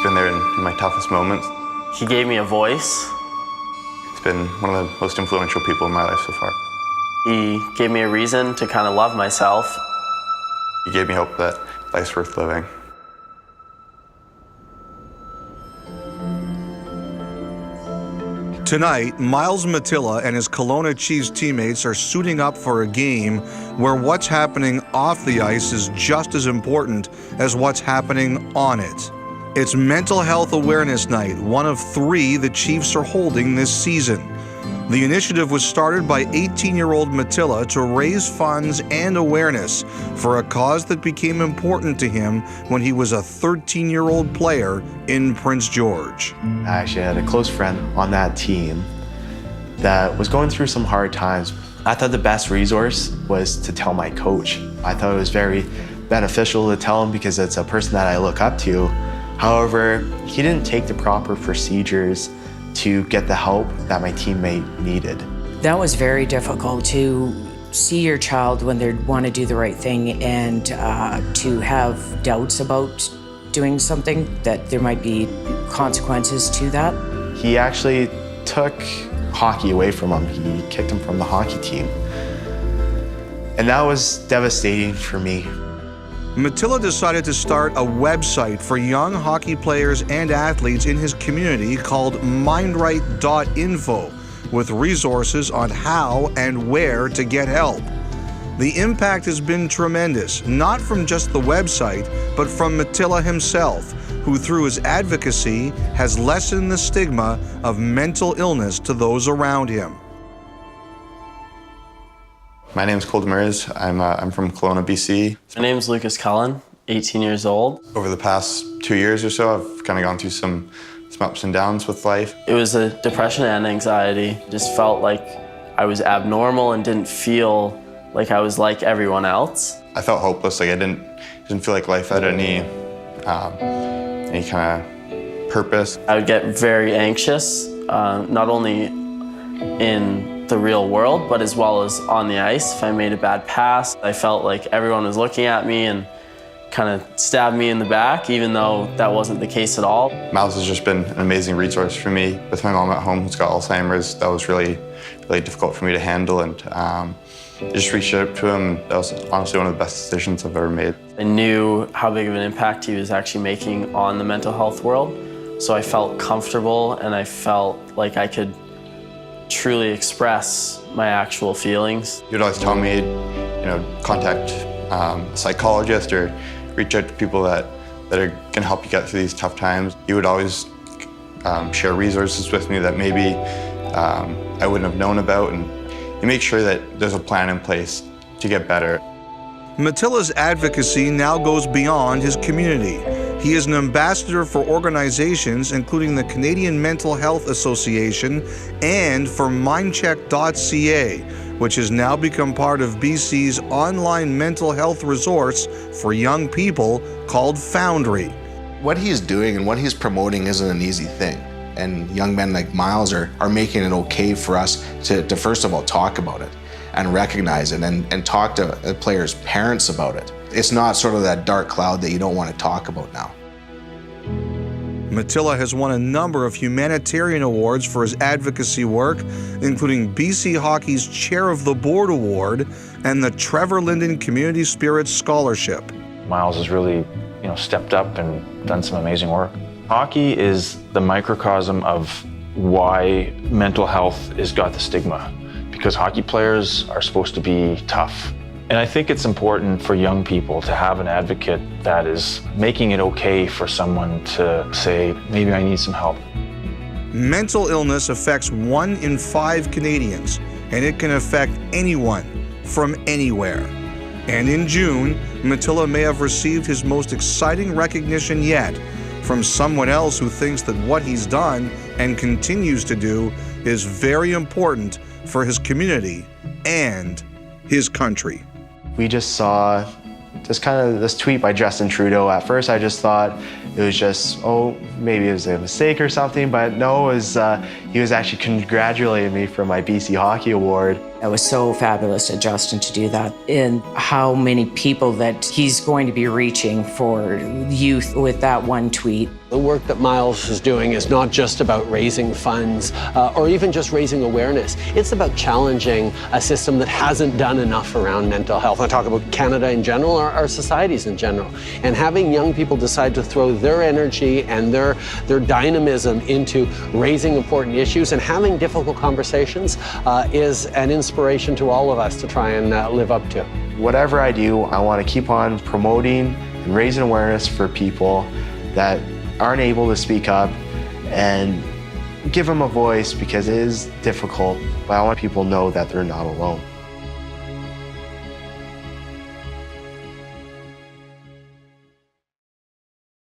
been there in my toughest moments. He gave me a voice. He's been one of the most influential people in my life so far. He gave me a reason to kind of love myself. He gave me hope that life's worth living. Tonight, Myles and his Kelowna Chiefs teammates are suiting up for a game where what's happening off the ice is just as important as what's happening on it. It's Mental Health Awareness Night, one of 3 the Chiefs are holding this season. The initiative was started by 18-year-old Matilla to raise funds and awareness for a cause that became important to him when he was a 13-year-old player in Prince George. I actually had a close friend on that team that was going through some hard times. I thought the best resource was to tell my coach. I thought it was very beneficial to tell him because it's a person that I look up to. However, he didn't take the proper procedures to get the help that my teammate needed. That was very difficult to see your child when they want to do the right thing and to have doubts about doing something, that there might be consequences to that. He actually took hockey away from him. He kicked him from the hockey team. And that was devastating for me. Matilla decided to start a website for young hockey players and athletes in his community called mindright.info, with resources on how and where to get help. The impact has been tremendous, not from just the website, but from Matilla himself, who through his advocacy has lessened the stigma of mental illness to those around him. My name's Myles. I'm from Kelowna, BC. My name's Lucas Cullen, 18 years old. Over the past 2 years or so, I've kind of gone through some ups and downs with life. It was a depression and anxiety. Just felt like I was abnormal and didn't feel like I was like everyone else. I felt hopeless. Like I didn't feel like life had any kind of purpose. I would get very anxious, not only in the real world, but as well as on the ice. If I made a bad pass, I felt like everyone was looking at me and kind of stabbed me in the back, even though that wasn't the case at all. Myles has just been an amazing resource for me. With my mom at home who's got Alzheimer's, that was really difficult for me to handle, and just reached out to him. That was honestly one of the best decisions I've ever made. I knew how big of an impact he was actually making on the mental health world, so I felt comfortable and I felt like I could truly express my actual feelings. He would always tell me, contact a psychologist or reach out to people that are gonna help you get through these tough times. He would always share resources with me that maybe I wouldn't have known about, and he makes sure that there's a plan in place to get better. Matilla's advocacy now goes beyond his community. He is an ambassador for organizations including the Canadian Mental Health Association and for mindcheck.ca, which has now become part of BC's online mental health resource for young people called Foundry. What he's doing and what he's promoting isn't an easy thing. And young men like Myles are making it okay for us to first of all talk about it and recognize it and talk to players' parents about it. It's not sort of that dark cloud that you don't want to talk about now. Matilla has won a number of humanitarian awards for his advocacy work, including BC Hockey's Chair of the Board Award and the Trevor Linden Community Spirit Scholarship. Myles has really, stepped up and done some amazing work. Hockey is the microcosm of why mental health has got the stigma, because hockey players are supposed to be tough. And I think it's important for young people to have an advocate that is making it okay for someone to say, maybe I need some help. Mental illness affects 1 in 5 Canadians, and it can affect anyone from anywhere. And in June, Matilla may have received his most exciting recognition yet from someone else who thinks that what he's done and continues to do is very important for his community and his country. We just saw this tweet by Justin Trudeau. At first I just thought it was just, maybe it was a mistake or something, but no, it was, he was actually congratulating me for my BC Hockey Award. That was so fabulous of Justin to do that, and how many people that he's going to be reaching for youth with that one tweet. The work that Myles is doing is not just about raising funds or even just raising awareness. It's about challenging a system that hasn't done enough around mental health. I talk about Canada in general, or our societies in general. And having young people decide to throw their energy and their dynamism into raising important issues and having difficult conversations is an inspiration to all of us to try and live up to. Whatever I do, I want to keep on promoting and raising awareness for people that aren't able to speak up and give them a voice, because it is difficult, but I want people to know that they're not alone.